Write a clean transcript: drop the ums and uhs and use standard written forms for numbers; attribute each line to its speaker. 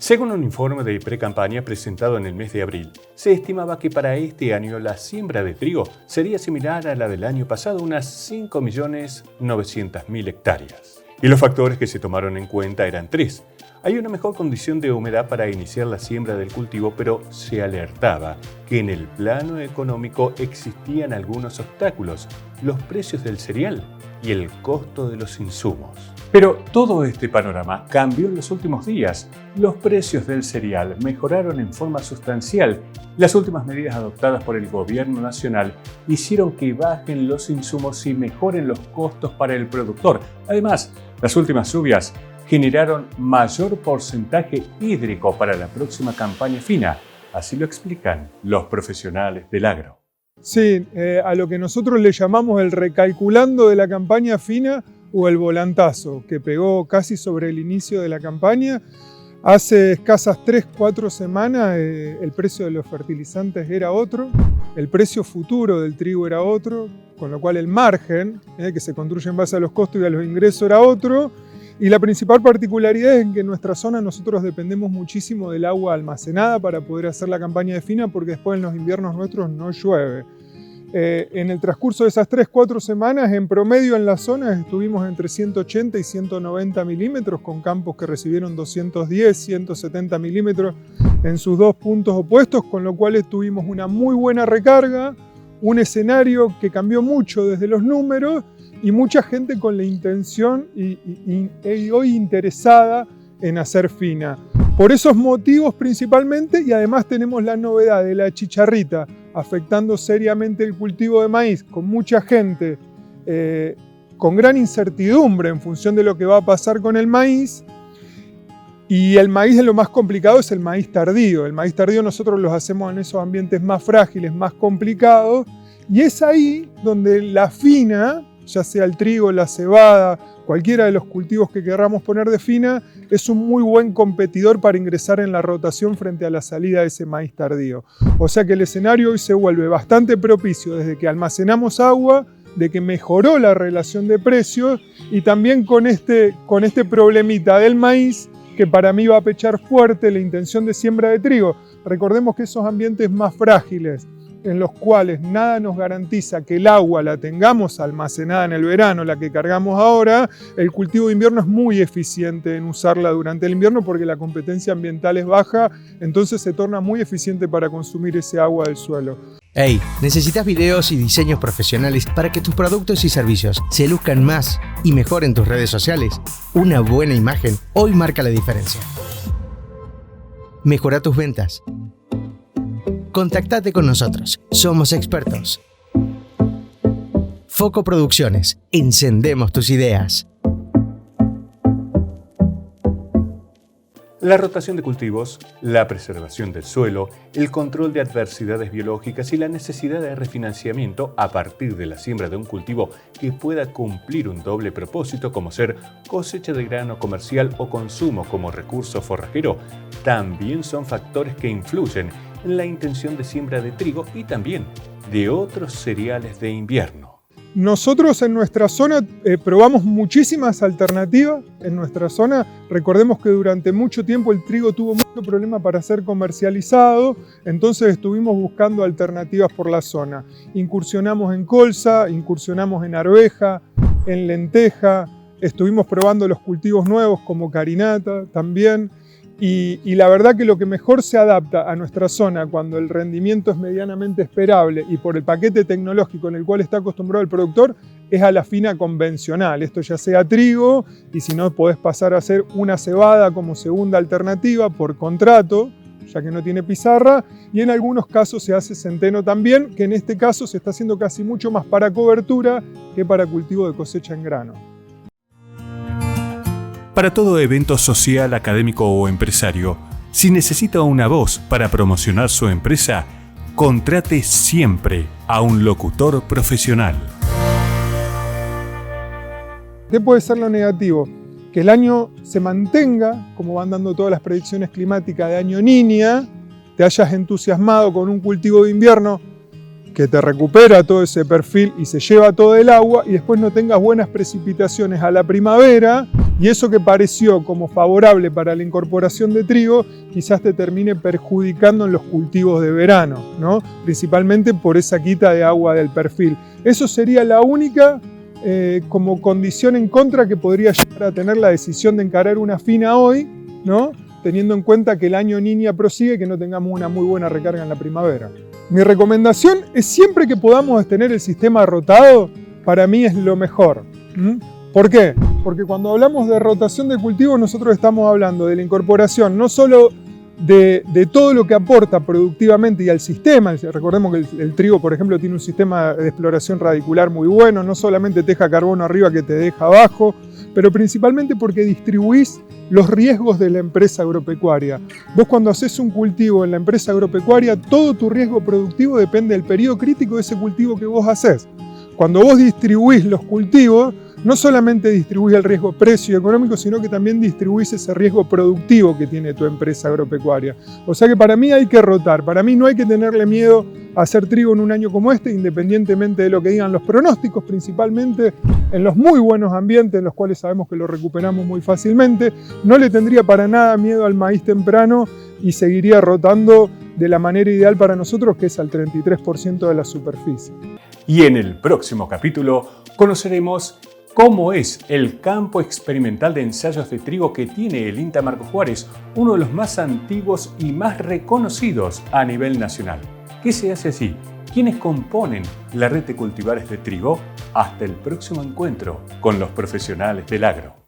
Speaker 1: Según un informe de precampaña presentado en el mes de abril, se estimaba que para este año la siembra de trigo sería similar a la del año pasado, unas 5.900.000 hectáreas. Y los factores que se tomaron en cuenta eran tres. Hay una mejor condición de humedad para iniciar la siembra del cultivo, pero se alertaba que en el plano económico existían algunos obstáculos: los precios del cereal y el costo de los insumos. Pero todo este panorama cambió en los últimos días. Los precios del cereal mejoraron en forma sustancial. Las últimas medidas adoptadas por el gobierno nacional hicieron que bajen los insumos y mejoren los costos para el productor. Además, las últimas lluvias generaron mayor porcentaje hídrico para la próxima campaña fina. Así lo explican los profesionales del agro.
Speaker 2: Sí, a lo que nosotros le llamamos el recalculando de la campaña fina o el volantazo, que pegó casi sobre el inicio de la campaña. Hace escasas 3-4 semanas el precio de los fertilizantes era otro, el precio futuro del trigo era otro, con lo cual el margen, que se construye en base a los costos y a los ingresos, era otro. Y la principal particularidad es que en nuestra zona nosotros dependemos muchísimo del agua almacenada para poder hacer la campaña de fina, porque después en los inviernos nuestros no llueve. En el transcurso de esas 3-4 semanas, en promedio en la zona estuvimos entre 180 y 190 milímetros, con campos que recibieron 210, 170 milímetros en sus dos puntos opuestos, con lo cual tuvimos una muy buena recarga, un escenario que cambió mucho desde los números y mucha gente con la intención y hoy interesada en hacer fina. Por esos motivos principalmente, y además tenemos la novedad de la chicharrita afectando seriamente el cultivo de maíz, con mucha gente con gran incertidumbre en función de lo que va a pasar con el maíz. Y el maíz, lo más complicado es el maíz tardío. El maíz tardío nosotros los hacemos en esos ambientes más frágiles, más complicados, y es ahí donde la fina, ya sea el trigo, la cebada, cualquiera de los cultivos que queramos poner de fina, es un muy buen competidor para ingresar en la rotación frente a la salida de ese maíz tardío. O sea que el escenario hoy se vuelve bastante propicio desde que almacenamos agua, de que mejoró la relación de precios y también con este problemita del maíz, que para mí va a pechar fuerte la intención de siembra de trigo. Recordemos que esos ambientes más frágiles, en los cuales nada nos garantiza que el agua la tengamos almacenada en el verano, la que cargamos ahora, el cultivo de invierno es muy eficiente en usarla durante el invierno porque la competencia ambiental es baja, entonces se torna muy eficiente para consumir ese agua del suelo.
Speaker 3: Hey, ¿necesitas videos y diseños profesionales para que tus productos y servicios se luzcan más y mejor en tus redes sociales? Una buena imagen hoy marca la diferencia. Mejora tus ventas. Contactate con nosotros, somos expertos. Foco Producciones, encendemos tus ideas.
Speaker 1: La rotación de cultivos, la preservación del suelo, el control de adversidades biológicas y la necesidad de refinanciamiento a partir de la siembra de un cultivo que pueda cumplir un doble propósito, como ser cosecha de grano comercial o consumo como recurso forrajero, también son factores que influyen en la intención de siembra de trigo y también de otros cereales de invierno.
Speaker 2: Nosotros en nuestra zona probamos muchísimas alternativas. En nuestra zona, recordemos que durante mucho tiempo el trigo tuvo mucho problema para ser comercializado, entonces estuvimos buscando alternativas por la zona. Incursionamos en colza, incursionamos en arveja, en lenteja, estuvimos probando los cultivos nuevos como carinata también. Y la verdad que lo que mejor se adapta a nuestra zona cuando el rendimiento es medianamente esperable y por el paquete tecnológico en el cual está acostumbrado el productor es a la fina convencional. Esto ya sea trigo y si no podés pasar a hacer una cebada como segunda alternativa por contrato, ya que no tiene pizarra, y en algunos casos se hace centeno también, que en este caso se está haciendo casi mucho más para cobertura que para cultivo de cosecha en grano.
Speaker 1: Para todo evento social, académico o empresario, si necesita una voz para promocionar su empresa, contrate siempre a un locutor profesional.
Speaker 2: ¿Qué puede ser lo negativo? Que el año se mantenga, como van dando todas las predicciones climáticas de año Niña, te hayas entusiasmado con un cultivo de invierno que te recupera todo ese perfil y se lleva todo el agua y después no tengas buenas precipitaciones a la primavera y eso que pareció como favorable para la incorporación de trigo, quizás te termine perjudicando en los cultivos de verano, ¿no? Principalmente por esa quita de agua del perfil. Eso sería la única como condición en contra que podría llegar a tener la decisión de encarar una fina hoy, ¿no? Teniendo en cuenta que el año Niña prosigue y que no tengamos una muy buena recarga en la primavera. Mi recomendación es siempre que podamos tener el sistema rotado, para mí es lo mejor. ¿Por qué? Porque cuando hablamos de rotación de cultivos, nosotros estamos hablando de la incorporación no solo de todo lo que aporta productivamente y al sistema. Recordemos que el trigo, por ejemplo, tiene un sistema de exploración radicular muy bueno, no solamente te deja carbono arriba que te deja abajo, pero principalmente porque distribuís los riesgos de la empresa agropecuaria. Vos cuando haces un cultivo en la empresa agropecuaria, todo tu riesgo productivo depende del periodo crítico de ese cultivo que vos haces. Cuando vos distribuís los cultivos, no solamente distribuís el riesgo precio económico, sino que también distribuís ese riesgo productivo que tiene tu empresa agropecuaria. O sea que para mí hay que rotar, para mí no hay que tenerle miedo a hacer trigo en un año como este, independientemente de lo que digan los pronósticos, principalmente en los muy buenos ambientes en los cuales sabemos que lo recuperamos muy fácilmente. No le tendría para nada miedo al maíz temprano y seguiría rotando de la manera ideal para nosotros, que es al 33% de la superficie.
Speaker 1: Y en el próximo capítulo conoceremos cómo es el campo experimental de ensayos de trigo que tiene el INTA Marco Juárez, uno de los más antiguos y más reconocidos a nivel nacional. ¿Qué se hace allí? ¿Quiénes componen la red de cultivares de trigo? Hasta el próximo encuentro con los profesionales del agro.